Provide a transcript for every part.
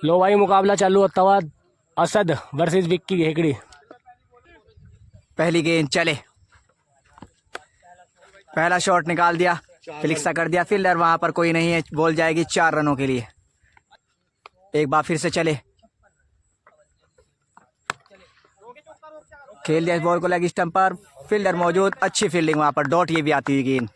लो भाई मुकाबला चालू होता हुआ असद वर्सेस विक्की घेकड़ी। पहली गेंद चले, पहला शॉट निकाल दिया, फिलिक्सा कर दिया फील्डर, वहां पर कोई नहीं है, बॉल जाएगी 4 रनों के लिए। एक बार फिर से चले, खेल दिया इस बॉल को लेग स्टंप पर, फील्डर मौजूद, अच्छी फील्डिंग वहां पर, डॉट ये भी आती हुई गेंद।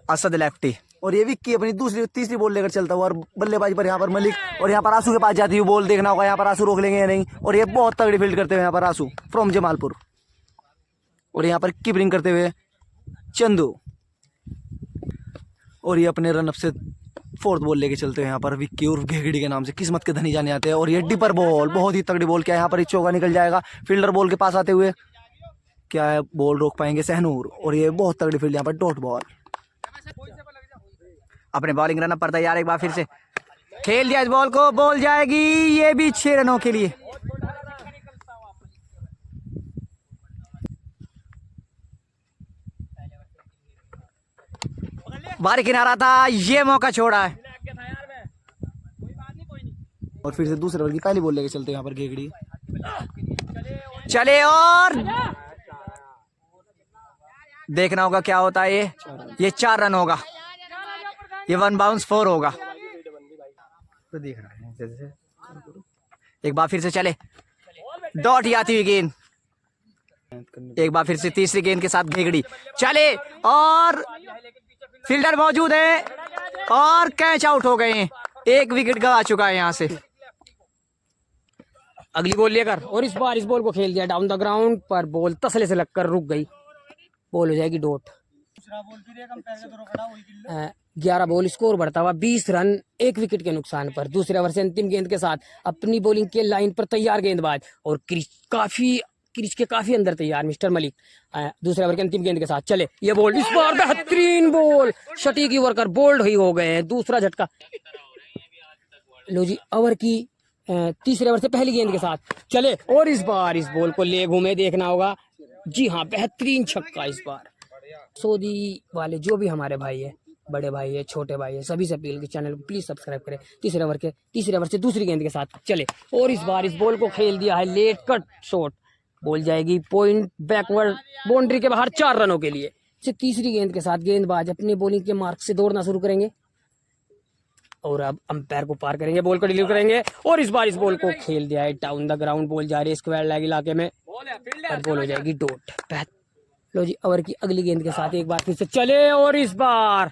असद लेफ्टी और ये विक्की अपनी दूसरी तीसरी बॉल लेकर चलता हुआ और बल्लेबाजी पर यहाँ पर मलिक और यहाँ पर आंसू के पास जाती हुई बॉल, देखना होगा यहाँ पर आंसू रोक लेंगे या नहीं। और ये बहुत तगड़ी फील्ड करते हुए यहाँ पर आंसू फ्रॉम जमालपुर, और यहाँ पर कीपरिंग करते हुए चंदू, और ये अपने रन अप से 4th बॉल लेके चलते हैं यहाँ पर विक्की और घेगड़ी के नाम से किस्मत के धनी जाने आते हैं। और ये डिपर बॉल, बहुत ही तगड़ी बॉल, क्या यहाँ पर चौका निकल जाएगा फील्डर बॉल के पास आते हुए, क्या है बॉल रोक पाएंगे सहनूर। और ये बहुत तगड़ी फील्ड यहाँ पर डॉट बॉल, अपने बॉलिंग रन अप पर तैयार, एक बार फिर से खेल दिया इस बॉल को, बॉल जाएगी ये भी 6 रनों के लिए। बाहरी किनारा था, ये मौका छोड़ा है। और फिर से दूसरे ओवर की पहली बॉल लेके चलते हैं यहाँ पर घेगड़ी, चले और देखना होगा क्या होता है। ये 4 रन होगा, ये 1 बाउंस 4 होगा, तो देख रहा है जैसे। एक बार फिर से चले, डॉट ही आती हुई गेंद, एक बार फिर से तीसरी गेंद के साथ घेगड़ी चले और फील्डर मौजूद है और कैच आउट हो गए हैं, 1 विकेट गवा चुका है यहाँ से। अगली बॉल लेकर और इस बार इस बॉल को खेल दिया डाउन द ग्राउंड पर, बॉल तसले से लगकर रुक गई, बॉल हो जाएगी डॉट। 11 बॉल, स्कोर बढ़ता हुआ 20 रन 1 विकेट के नुकसान पर। दूसरे ओवर से अंतिम गेंद के साथ अपनी बॉलिंग के लाइन पर तैयार गेंदबाज और क्रीज के काफी अंदर तैयार मिस्टर मलिक। दूसरे ओवर के अंतिम गेंद के साथ चले, ये बॉल इस बार बेहतरीन बॉल, सटीक ओवर बोल्ड ही हो गए हैं, दूसरा झटका। लो जी, ओवर की तीसरे ओवर से पहली गेंद के साथ चले और इस बार इस बॉल को ले घूमे, देखना होगा। जी हाँ, बेहतरीन छक्का इस बार। सऊदी वाले जो भी हमारे भाई है, बड़े भाई है, छोटे भाई है, सभी से अपील की चैनल को प्लीज सब्सक्राइब करें। तीसरे ओवर से दूसरी गेंद के साथ चले और इस बार इस बॉल को खेल दिया है लेट कट शॉट, बॉल जाएगी पॉइंट बैकवर्ड बाउंड्री के बाहर 4 रनों के लिए। तीसरी गेंद के साथ गेंदबाज अपने बॉलिंग के मार्क से दौड़ना शुरू करेंगे और अब अंपायर को पार करेंगे, बॉल को डिलीवर करेंगे और इस बार इस बॉल को खेल दिया है डाउन द ग्राउंड, बॉल जा रही है स्क्वायर लेग इलाके में और बॉल हो जाएगी डॉट। लो जी, ओवर की अगली गेंद के साथ एक बार फिर से चले और इस बार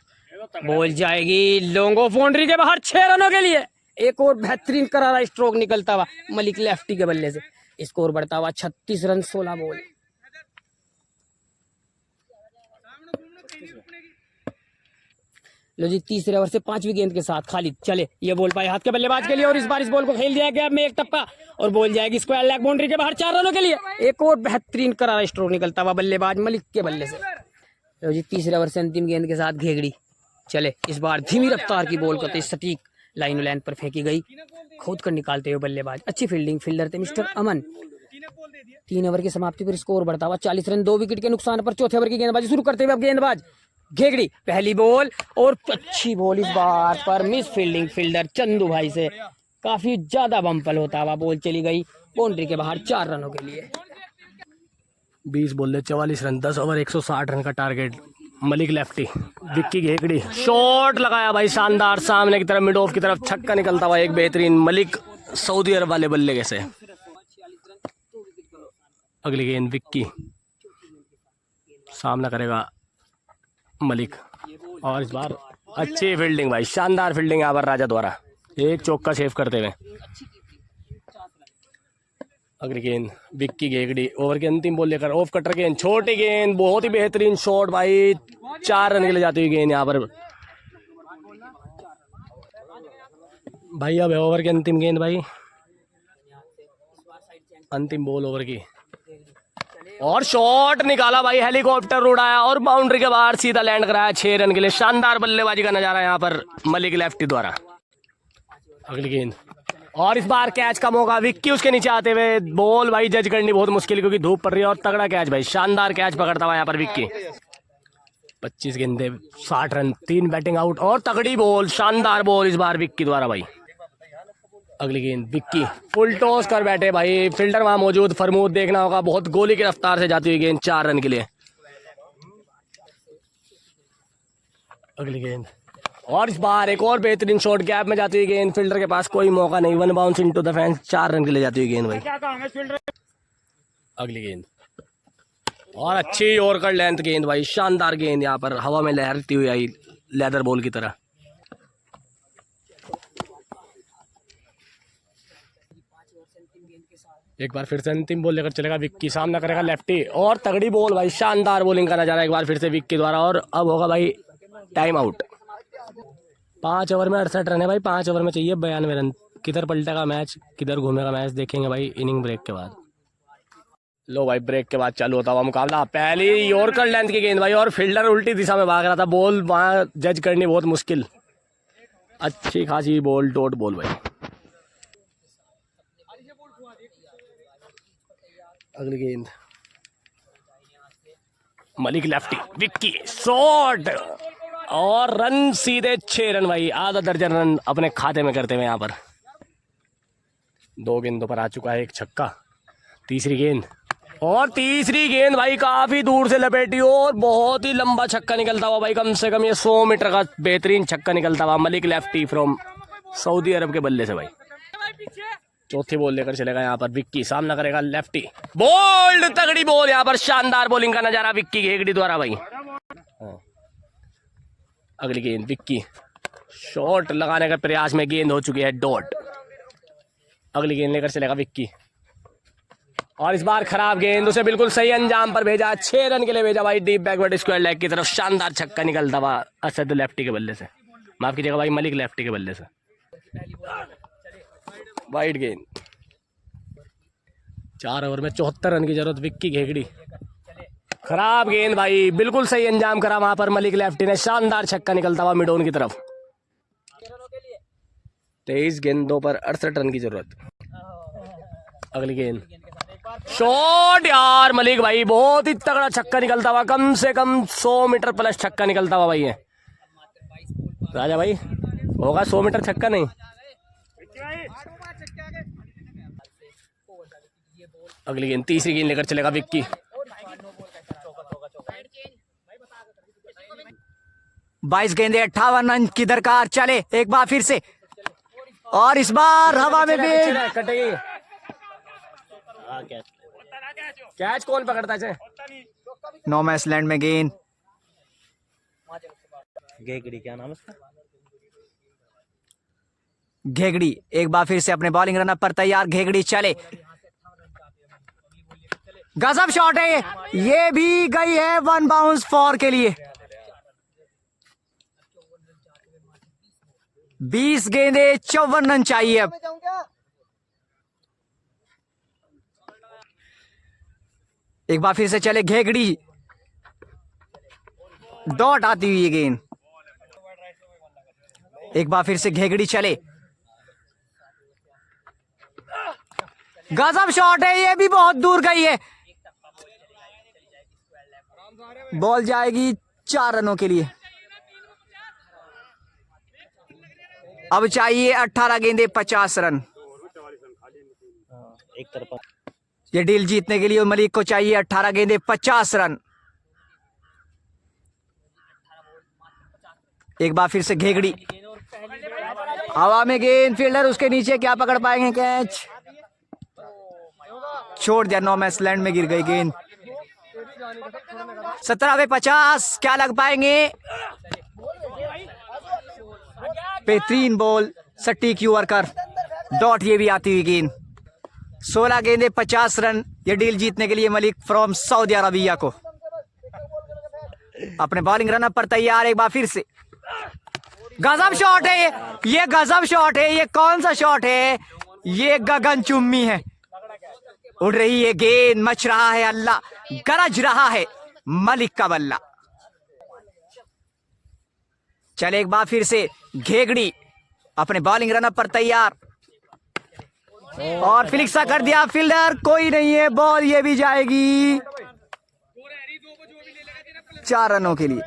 बॉल जाएगी लॉन्ग ऑफ बाउंड्री के बाहर 6 रनों के लिए। एक और बेहतरीन करारा स्ट्रोक निकलता हुआ मलिक लेफ्टी के बल्ले से, स्कोर बढ़ता हुआ 36 रन 16 बॉल। लो जी, तीसरे ओवर से 5वीं गेंद के साथ खालिद चले, ये बॉल पाए हाथ के बल्लेबाज के लिए और इस बार इस बॉल को खेल दिया गया में एक टप्पा और बॉल जाएगी स्क्वायर लेग बाउंड्री के बाहर 4 रनों के लिए। एक और बेहतरीन करारा स्ट्रोक निकलता हुआ बल्लेबाज मलिक के बल्ले से। लो जी, तीसरे ओवर से अंतिम गेंद के साथ घेगड़ी चले, इस बार धीमी रफ्तार की बॉल को सटीक लाइन पर फेंकी गई, खोद कर निकालते हुए बल्लेबाज, अच्छी फील्डिंग, फील्डर थे मिस्टर अमन। 3 ओवर की समाप्ति पर स्कोर बढ़ता हुआ 40 रन 2 विकेट के नुकसान पर। चौथे ओवर की गेंदबाजी शुरू करते हुए अब गेंदबाज घेगड़ी, पहली बॉल और अच्छी बॉल इस बार पर मिस फील्डिंग, फील्डर चंदू भाई से काफी ज्यादा बम्पल होता हुआ बॉल चली गई बाउंड्री के बाहर 4 रनों के लिए। 20 बॉल 44 रन 10 ओवर 160 रन का टारगेट। मलिक लेफ्टी, विक्की घेगड़ी, शॉट लगाया भाई शानदार, सामने की तरफ मिड ऑफ की तरफ छक्का निकलता हुआ एक बेहतरीन मलिक सऊदी अरब वाले बल्ले से। अगली गेंद विक्की, सामना करेगा मलिक और इस बार अच्छी फील्डिंग भाई, शानदार फील्डिंग यहाँ पर राजा द्वारा, एक चौका सेव करते हुए। अगली गेंद विक्की घेगड़ी, ओवर की अंतिम बॉल लेकर ऑफ कटर गेंद, छोटी गेंद, बहुत ही बेहतरीन शॉट भाई, 4 रन के लिए जाती हुई गेंद यहाँ पर भाई। अब ओवर की अंतिम गेंद भाई, अंतिम बॉल ओवर की और शॉट निकाला भाई, हेलीकॉप्टर उड़ाया और बाउंड्री के बाहर सीधा लैंड कराया 6 रन के लिए। शानदार बल्लेबाजी का नजारा यहाँ पर मलिक लेफ्टी द्वारा। अगली गेंद और इस बार कैच का मौका, विक्की उसके नीचे आते हुए, बॉल भाई जज करनी बहुत मुश्किल क्योंकि धूप पड़ रही है और तगड़ा कैच भाई, शानदार कैच पकड़ता हुआ यहाँ पर विक्की। 25 गेंदे 60 रन 3 बैटिंग आउट और तगड़ी बॉल, शानदार बॉल इस बार विक्की द्वारा भाई। अगली गेंद विक्की फुल टॉस कर बैठे भाई, फील्डर वहां मौजूद, फरमूद देखना होगा, बहुत गोली की रफ्तार से जाती हुई गेंद 4 रन के लिए। अगली गेंद और इस बार एक और बेहतरीन शॉट, गैप में जाती हुई गेंद, फील्डर के पास कोई मौका नहीं, 1 bounce into the fence, 4 run के लिए जाती हुई गेंद भाई। अगली गेंद और अच्छी यॉर्कर लेंथ गेंद भाई, शानदार गेंद, यहाँ पर हवा में लहरती हुई आई लेदर बॉल की तरह। एक बार फिर से अंतिम बॉल लेकर चलेगा विक्की, सामना करेगा लेफ्टी और तगड़ी बॉल भाई, शानदार बॉलिंग का नजारा एक बार फिर से विक्की द्वारा। और अब होगा भाई टाइम आउट। 5 ओवर में 68 रन है भाई, 5 ओवर में चाहिए 92 रन। किधर पलटेगा मैच, किधर घूमेगा मैच, देखेंगे भाई इनिंग ब्रेक के बाद। लो भाई ब्रेक के बाद चालू होता हुआ मुकाबला, पहली यॉर्कर लेंथ की गेंद भाई और फील्डर उल्टी दिशा में भाग रहा था, बॉल वहां जज करनी बहुत मुश्किल, अच्छी खासी बॉल, डॉट बॉल भाई। अगली गेंद मलिक लेफ्टी, विक्की शॉट और रन सीधे 6 रन भाई, आधा दर्जन रन अपने खाते में करते हुए यहाँ पर। 2 गेंदों पर आ चुका है एक छक्का। तीसरी गेंद और तीसरी गेंद भाई काफी दूर से लपेटी और बहुत ही लंबा छक्का निकलता हुआ भाई, कम से कम ये 100 मीटर का बेहतरीन छक्का निकलता हुआ मलिक लेफ्टी फ्रॉम सऊदी अरब के बल्ले से भाई। चौथी बॉल लेकर चलेगा यहाँ पर विक्की, सामना करेगा लेफ्टी, बोल्ड तगड़ी बॉल, यहाँ पर शानदार बॉलिंग का नजारा विक्की घेगड़ी द्वारा भाई। अगली गेंद विक्की शॉट लगाने का प्रयास में गेंद हो चुकी है डॉट। अगली गेंद लेकर चलेगा विक्की और इस बार खराब गेंद, उसे बिल्कुल सही अंजाम पर भेजा, 6 रन के लिए भेजा भाई, डीप बैकवर्ड स्क्वायर लेग की तरफ, शानदार छक्का निकलता हुआ असद लेफ्टी के बल्ले से, माफ कीजिएगा भाई मलिक लेफ्टी के बल्ले से। वाइड गेंद, 4 ओवर में 74 रन की जरूरत, विक्की घेगड़ी, खराब गेंद भाई, बिल्कुल सही अंजाम करा वहां पर मलिक लेफ्टी ने, शानदार छक्का निकलता हुआ मिडोन की तरफ। 23 गेंदों पर 68 रन की जरूरत। अगली गेंद शॉट यार मलिक भाई, बहुत ही तगड़ा छक्का निकलता हुआ, कम से कम 100 मीटर प्लस छक्का निकलता हुआ भाई है राजा भाई, होगा 100 मीटर छक्का नहीं। अगली गेंद, तीसरी गेंद लेकर चलेगा विक्की, बाईस गेंदे 58 रन की दरकार, चले एक बार फिर से और इस बार हवा में भी कटेगी। कैच कौन पकड़ता है? नो मैच लैंड में गेंद, घेगड़ी, क्या नाम है उसका? घेगड़ी एक बार फिर से अपने बॉलिंग रनअप पर तैयार, घेगड़ी चले, गजब शॉट है ये भी गई है 1 बाउंस 4 के लिए। 20 गेंदे 54 रन चाहिए अब। एक बार फिर से चले घेगड़ी, डॉट आती हुई ये गेंद, एक बार फिर से घेगड़ी चले, गजब शॉट है ये भी बहुत दूर गई है, बॉल जाएगी 4 रनों के लिए। अब चाहिए 18 गेंदे 50 रन, एक तरफा। ये डील जीतने के लिए मलिक को चाहिए 18 गेंदे 50 रन। एक बार फिर से घेगड़ी, हवा में गेंद, फील्डर उसके नीचे, क्या पकड़ पाएंगे कैच, छोड़ दिया, नो मैच लैंड में गिर गई गेंद। 17 पे 50, क्या लग पाएंगे, बेहतरीन बॉल, सटीक यूर्कर, डॉट ये भी आती हुई गेंद। 16 गेंदे 50 रन, ये डील जीतने के लिए मलिक फ्रॉम सऊदी अरबिया को अपने बॉलिंग रनअप पर तैयार। एक बार फिर से गजब शॉट है ये गजब शॉट है, ये कौन सा शॉट है, ये गगन चुम्मी है, उड़ रही है गेंद, मच रहा है अल्लाह, गरज रहा है मलिक का बल्ला। चले एक बार फिर से घेगड़ी अपने बॉलिंग रनअप पर तैयार और फिलिक्सा कर दिया फील्डर, कोई नहीं है, बॉल ये भी जाएगी 4 रनों के लिए।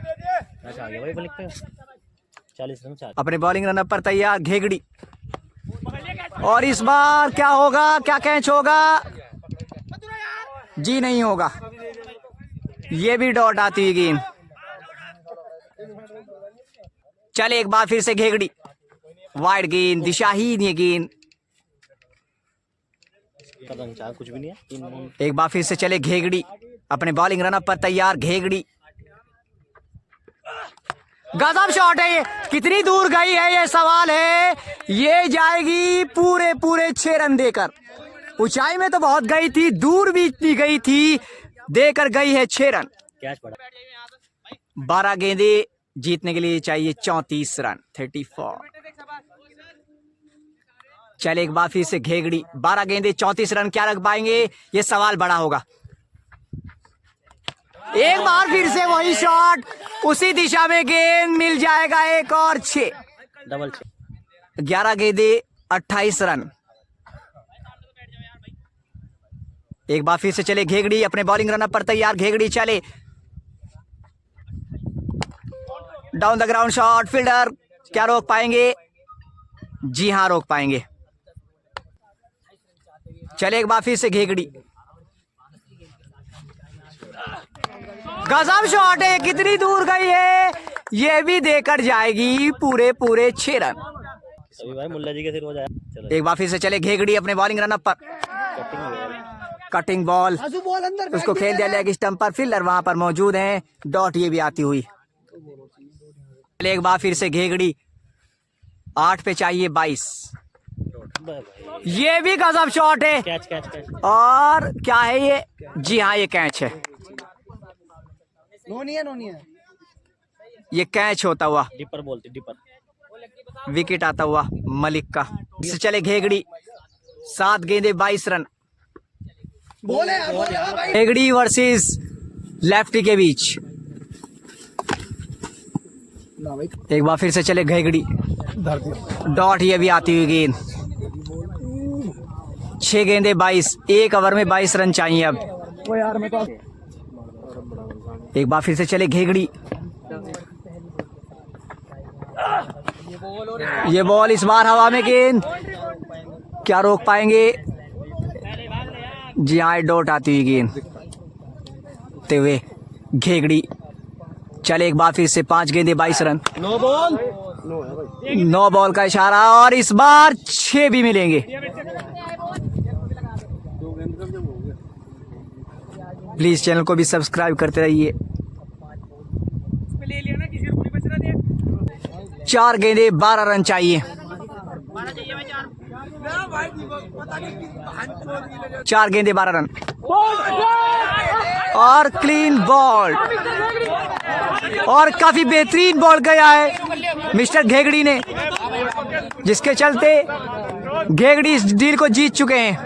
वही बॉलिंग पे 40 रन चाहिए। अपने बॉलिंग रनअप पर तैयार घेगड़ी, और इस बार क्या होगा, क्या कैच होगा? जी नहीं होगा, ये भी डॉट आती हुई गेंद। चले एक बार फिर से घेगड़ी, वाइड गेंद, दिशाहीन ये गेंद। पता नहीं कुछ भी नहीं है। एक बार फिर से चले घेगड़ी, अपने बॉलिंग रनअप पर तैयार घेगड़ी। गजब शॉट है ये, कितनी दूर गई है ये सवाल है। ये जाएगी पूरे पूरे 6 रन देकर। ऊंचाई में तो बहुत गई थी, दूर भी इतनी गई थी, देकर गई है 6 रन। कैच पड़ा। 12 गेंदे जीतने के लिए चाहिए 34 रन, 34। चले एक बार फिर से घेगड़ी, 12 गेंदे 34 रन, क्या रख पाएंगे? ये सवाल बड़ा होगा। एक बार फिर से वही शॉट, उसी दिशा में गेंद, मिल जाएगा एक और 6। डबल 11 गेंदे 28 रन। एक बार फिर से चले घेगड़ी, अपने बॉलिंग रनअप पर तैयार घेगड़ी। चले down the ground shot, fielder क्या रोक पाएंगे? जी हां, रोक पाएंगे। चले एक बार फिर से घेगड़ी, गजब शॉट है, कितनी दूर गई है, ये भी देकर जाएगी पूरे पूरे 6 रन। अभी भाई मुल्ला जी के सिर हो जाए। चलो एक बार फिर से चले घेगड़ी, अपने बॉलिंग रनअप पर कटिंग बॉल, उसको खेल दिया लेग स्टंप पर, फील्डर वहां पर मौजूद हैं, डॉट ये भी आती हुई। चले एक बार फिर से घेगड़ी, 8 पे चाहिए 22। ये भी गजब शॉट है, कैच कैच कैच। और क्या है ये? जी हाँ, ये कैच है, नोनी है। ये कैच होता हुआ, डिपर बोलते डिपर। विकेट आता हुआ मलिक का। इससे चले घेगड़ी, 7 गेंदे 22 रन। घेगड़ी वर्सेस लेफ्टी के बीच। एक बार फिर से चले घेगड़ी, डॉट ये भी आती हुई गेंद। 6 गेंदे 22, 1 ओवर में 22 रन चाहिए अब। एक बार फिर से चले घेगड़ी, ये बॉल इस बार हवा में, गेंद क्या रोक पाएंगे? जी हाँ, डॉट आती हुई गेंद ते हुए घेगड़ी। चले एक बार फिर से 5 गेंदे 22 रन। नो बॉल का इशारा, और इस बार 6 भी मिलेंगे। प्लीज चैनल को भी सब्सक्राइब करते रहिए। 4 गेंदे 12 रन चाहिए। 4 गेंदे 12 रन, और क्लीन बॉल, और काफी बेहतरीन बॉल गया है मिस्टर घेगड़ी ने, जिसके चलते घेगड़ी इस डील को जीत चुके हैं।